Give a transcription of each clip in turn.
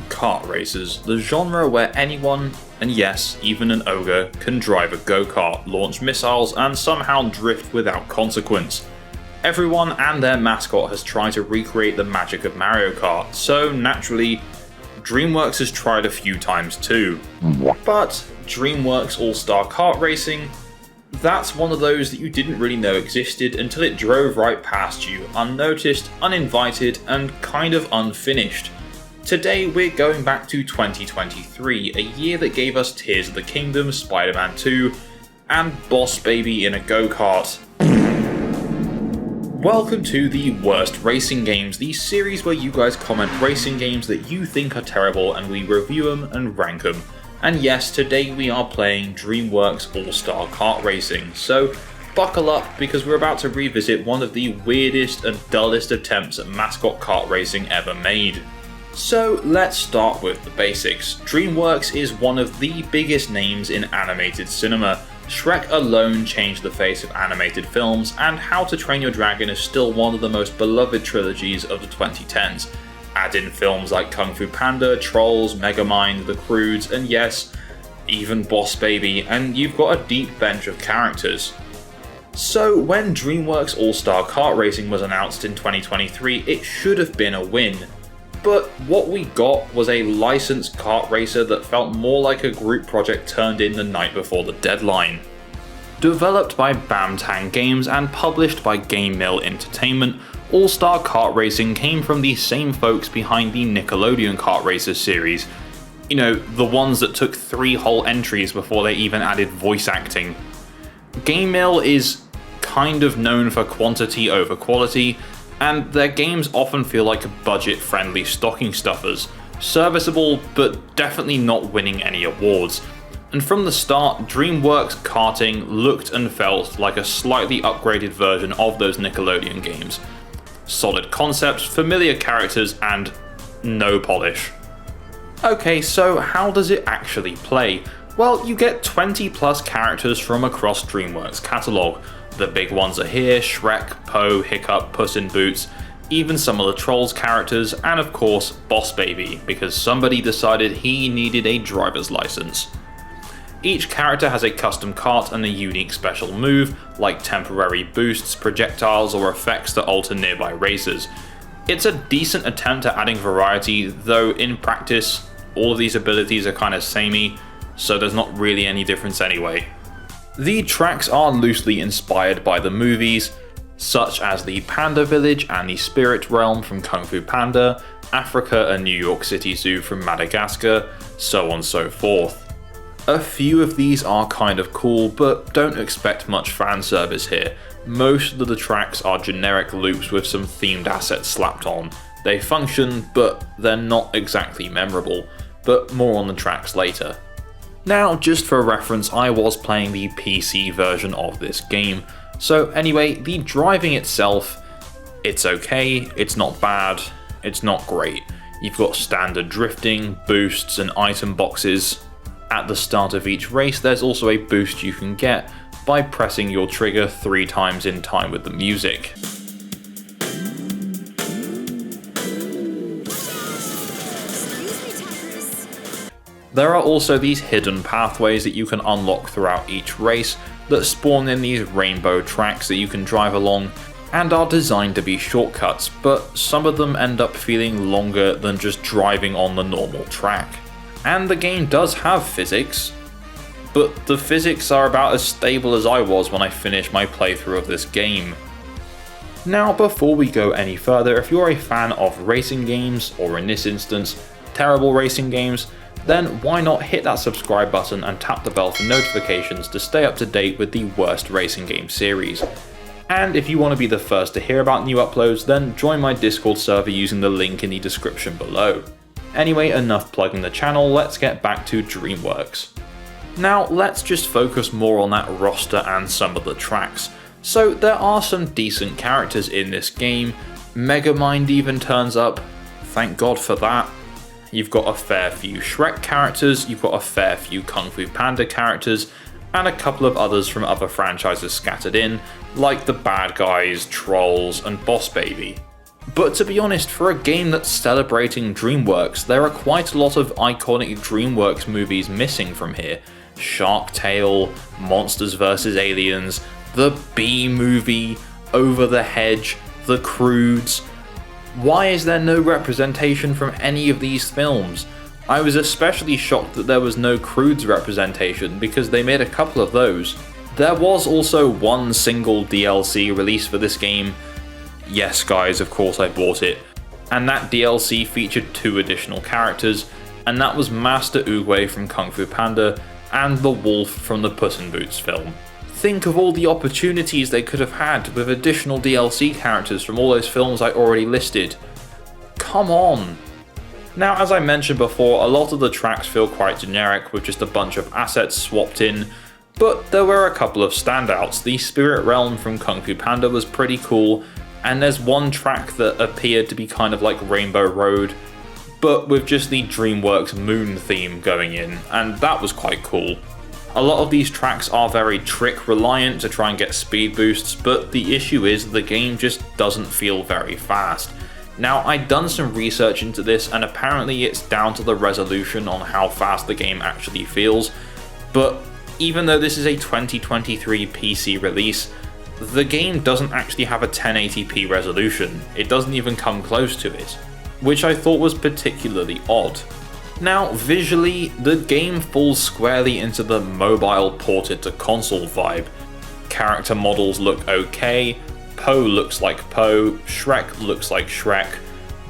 Kart races, the genre where anyone, and yes, even an ogre, can drive a go-kart, launch missiles, and somehow drift without consequence. Everyone and their mascot has tried to recreate the magic of Mario Kart, so naturally, DreamWorks has tried a few times too. But DreamWorks All-Star Kart Racing, that's one of those that you didn't really know existed until it drove right past you, unnoticed, uninvited, and kind of unfinished. Today we're going back to 2023, a year that gave us Tears of the Kingdom, Spider-Man 2, and Boss Baby in a go-kart. Welcome to the Worst Racing Games, the series where you guys comment racing games that you think are terrible and we review them and rank them. And yes, today we are playing DreamWorks All-Star Kart Racing, so buckle up because we're about to revisit one of the weirdest and dullest attempts at mascot kart racing ever made. So let's start with the basics. DreamWorks is one of the biggest names in animated cinema. Shrek alone changed the face of animated films, and How to Train Your Dragon is still one of the most beloved trilogies of the 2010s. Add in films like Kung Fu Panda, Trolls, Megamind, The Croods, and yes, even Boss Baby, and you've got a deep bench of characters. So when DreamWorks All-Star Kart Racing was announced in 2023, it should have been a win. But what we got was a licensed kart racer that felt more like a group project turned in the night before the deadline. Developed by Bamtang Games and published by GameMill Entertainment, All-Star Kart Racing came from the same folks behind the Nickelodeon Kart Racer series. You know, the ones that took 3 whole entries before they even added voice acting. GameMill is kind of known for quantity over quality, and their games often feel like budget-friendly stocking stuffers, serviceable but definitely not winning any awards. And from the start, DreamWorks karting looked and felt like a slightly upgraded version of those Nickelodeon games. Solid concepts, familiar characters, and no polish. Okay, so how does it actually play? Well, you get 20 plus characters from across DreamWorks' catalogue. The big ones are here: Shrek, Poe, Hiccup, Puss in Boots, even some of the Trolls characters, and of course Boss Baby, because somebody decided he needed a driver's license. Each character has a custom kart and a unique special move, like temporary boosts, projectiles, or effects that alter nearby racers. It's a decent attempt at adding variety, though in practice, all of these abilities are kinda samey, so there's not really any difference anyway. The tracks are loosely inspired by the movies, such as the Panda Village and the Spirit Realm from Kung Fu Panda, Africa and New York City Zoo from Madagascar, so on and so forth. A few of these are kind of cool, but don't expect much fan service here. Most of the tracks are generic loops with some themed assets slapped on. They function, but they're not exactly memorable, but more on the tracks later. Now, just for reference, I was playing the PC version of this game. So anyway, the driving itself, it's okay, it's not bad, it's not great. You've got standard drifting, boosts, and item boxes. At the start of each race, there's also a boost you can get by pressing your trigger 3 times in time with the music. There are also these hidden pathways that you can unlock throughout each race that spawn in these rainbow tracks that you can drive along and are designed to be shortcuts, but some of them end up feeling longer than just driving on the normal track. And the game does have physics, but the physics are about as stable as I was when I finished my playthrough of this game. Now, before we go any further, if you're a fan of racing games, or in this instance, terrible racing games, then why not hit that subscribe button and tap the bell for notifications to stay up to date with the Worst Racing Game series. And if you want to be the first to hear about new uploads, then join my Discord server using the link in the description below. Anyway, enough plugging the channel, let's get back to DreamWorks. Now let's just focus more on that roster and some of the tracks. So there are some decent characters in this game. Megamind even turns up, thank God for that. You've got a fair few Shrek characters, you've got a fair few Kung Fu Panda characters, and a couple of others from other franchises scattered in, like the Bad Guys, Trolls, and Boss Baby. But to be honest, for a game that's celebrating DreamWorks, there are quite a lot of iconic DreamWorks movies missing from here. Shark Tale, Monsters vs. Aliens, the Bee Movie, Over the Hedge, The Croods. Why is there no representation from any of these films? I was especially shocked that there was no Croods representation because they made a couple of those. There was also one single DLC released for this game. Yes guys, of course I bought it. And that DLC featured 2 additional characters, and that was Master Oogway from Kung Fu Panda and the Wolf from the Puss in Boots film. Think of all the opportunities they could have had with additional DLC characters from all those films I already listed. Come on! Now, as I mentioned before, a lot of the tracks feel quite generic with just a bunch of assets swapped in, but there were a couple of standouts. The Spirit Realm from Kung Fu Panda was pretty cool, and there's one track that appeared to be kind of like Rainbow Road, but with just the DreamWorks Moon theme going in, and that was quite cool. A lot of these tracks are very trick reliant to try and get speed boosts, but the issue is the game just doesn't feel very fast. Now, I'd done some research into this, and apparently it's down to the resolution on how fast the game actually feels, but even though this is a 2023 PC release, the game doesn't actually have a 1080p resolution. It doesn't even come close to it, which I thought was particularly odd. Now, visually, the game falls squarely into the mobile ported to console vibe. Character models look okay, Poe looks like Poe, Shrek looks like Shrek,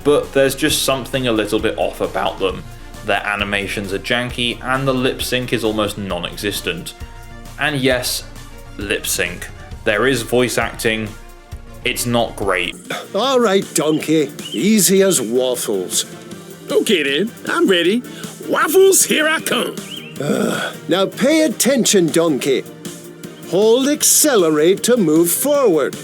but there's just something a little bit off about them. Their animations are janky, and the lip sync is almost non-existent. And yes, lip sync. There is voice acting. It's not great. Alright, donkey. Easy as waffles. Okay then, I'm ready. Waffles, here I come. Now pay attention, donkey. Hold accelerate to move forward.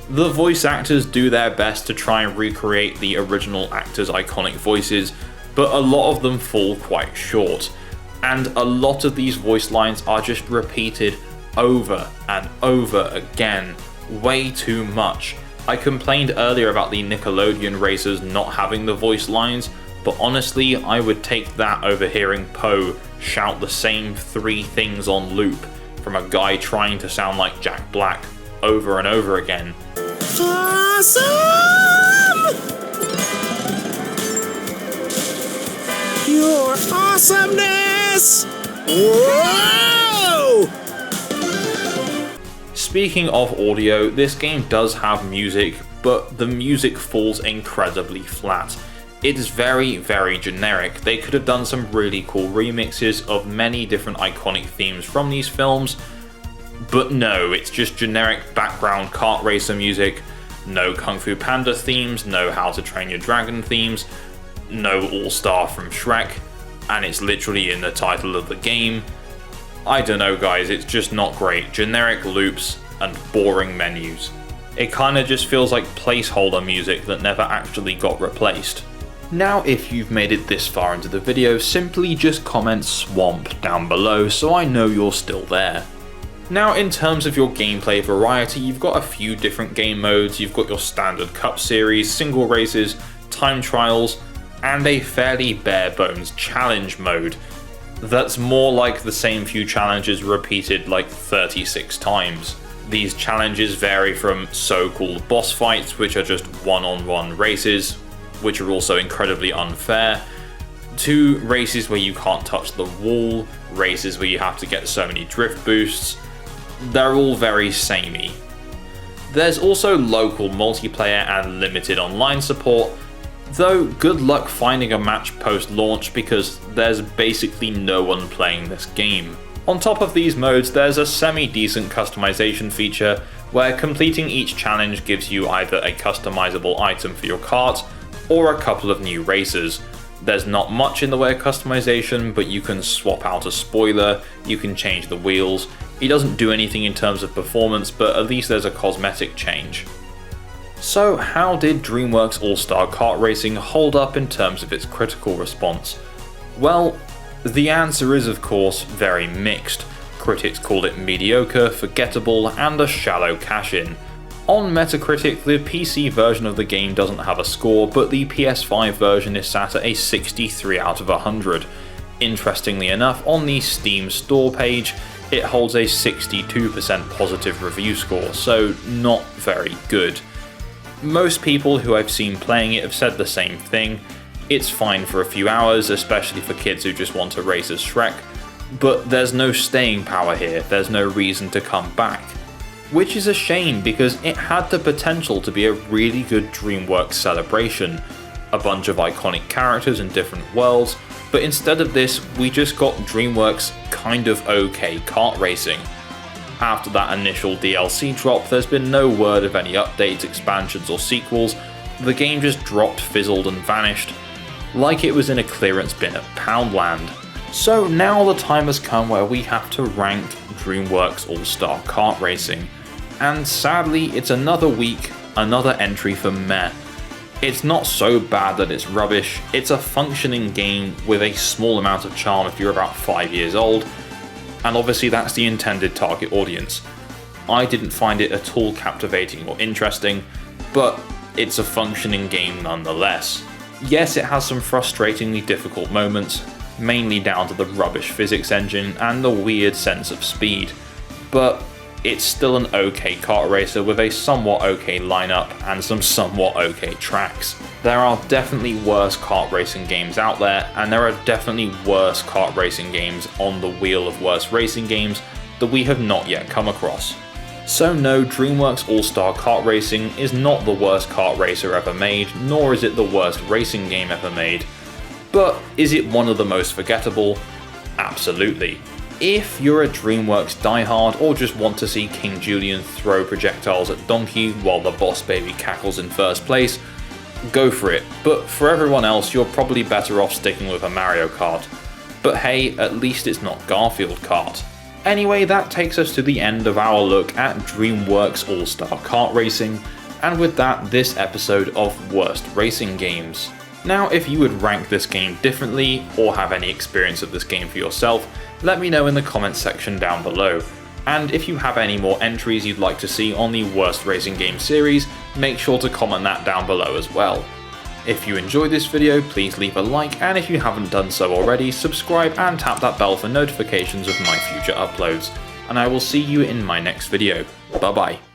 The voice actors do their best to try and recreate the original actors' iconic voices, but a lot of them fall quite short. And a lot of these voice lines are just repeated over and over again, way too much. I complained earlier about the Nickelodeon racers not having the voice lines, but honestly I would take that over hearing Poe shout the same 3 things on loop from a guy trying to sound like Jack Black over and over again. Awesome! Your awesomeness! Whoa! Speaking of audio, this game does have music, but the music falls incredibly flat. It is very, very generic. They could have done some really cool remixes of many different iconic themes from these films, but no, it's just generic background kart racer music, no Kung Fu Panda themes, no How to Train Your Dragon themes, no All-Star from Shrek, and it's literally in the title of the game. I don't know guys, it's just not great. Generic loops and boring menus. It kinda just feels like placeholder music that never actually got replaced. Now if you've made it this far into the video, simply just comment swamp down below so I know you're still there. Now in terms of your gameplay variety, you've got a few different game modes. You've got your standard cup series, single races, time trials, and a fairly bare bones challenge mode that's more like the same few challenges repeated like 36 times. These challenges vary from so-called boss fights, which are just one-on-one races, which are also incredibly unfair, to races where you can't touch the wall, races where you have to get so many drift boosts. They're all very samey. There's also local multiplayer and limited online support, though good luck finding a match post-launch because there's basically no one playing this game. On top of these modes, there's a semi-decent customization feature where completing each challenge gives you either a customizable item for your kart or a couple of new racers. There's not much in the way of customization, but you can swap out a spoiler, you can change the wheels. It doesn't do anything in terms of performance, but at least there's a cosmetic change. So how did DreamWorks All-Star Kart Racing hold up in terms of its critical response? Well, the answer is of course very mixed. Critics called it mediocre, forgettable, and a shallow cash-in. On Metacritic, the PC version of the game doesn't have a score, but the PS5 version is sat at a 63 out of 100. Interestingly enough, on the Steam store page, it holds a 62% positive review score, so not very good. Most people who I've seen playing it have said the same thing. It's fine for a few hours, especially for kids who just want to race as Shrek, but there's no staying power here, there's no reason to come back. Which is a shame because it had the potential to be a really good DreamWorks celebration. A bunch of iconic characters in different worlds, but instead of this, we just got DreamWorks kind of okay kart racing. After that initial DLC drop, there's been no word of any updates, expansions or sequels. The game just dropped, fizzled and vanished, like it was in a clearance bin at Poundland. So now the time has come where we have to rank DreamWorks All-Star Kart Racing. And sadly, it's another week, another entry for meh. It's not so bad that it's rubbish, it's a functioning game with a small amount of charm if you're about 5 years old, and obviously that's the intended target audience. I didn't find it at all captivating or interesting, but it's a functioning game nonetheless. Yes, it has some frustratingly difficult moments, mainly down to the rubbish physics engine and the weird sense of speed, but it's still an okay kart racer with a somewhat okay lineup and some somewhat okay tracks. There are definitely worse kart racing games out there, and there are definitely worse kart racing games on the wheel of worse racing games that we have not yet come across. So no, DreamWorks All-Star Kart Racing is not the worst kart racer ever made, nor is it the worst racing game ever made. But is it one of the most forgettable? Absolutely. If you're a DreamWorks diehard or just want to see King Julian throw projectiles at Donkey while the Boss Baby cackles in first place, go for it, but for everyone else you're probably better off sticking with a Mario Kart. But hey, at least it's not Garfield Kart. Anyway, that takes us to the end of our look at DreamWorks All-Star Kart Racing, and with that, this episode of Worst Racing Games. Now, if you would rank this game differently, or have any experience of this game for yourself, let me know in the comments section down below. And if you have any more entries you'd like to see on the Worst Racing Game series, make sure to comment that down below as well. If you enjoyed this video, please leave a like, and if you haven't done so already, subscribe and tap that bell for notifications of my future uploads. And I will see you in my next video. Bye bye.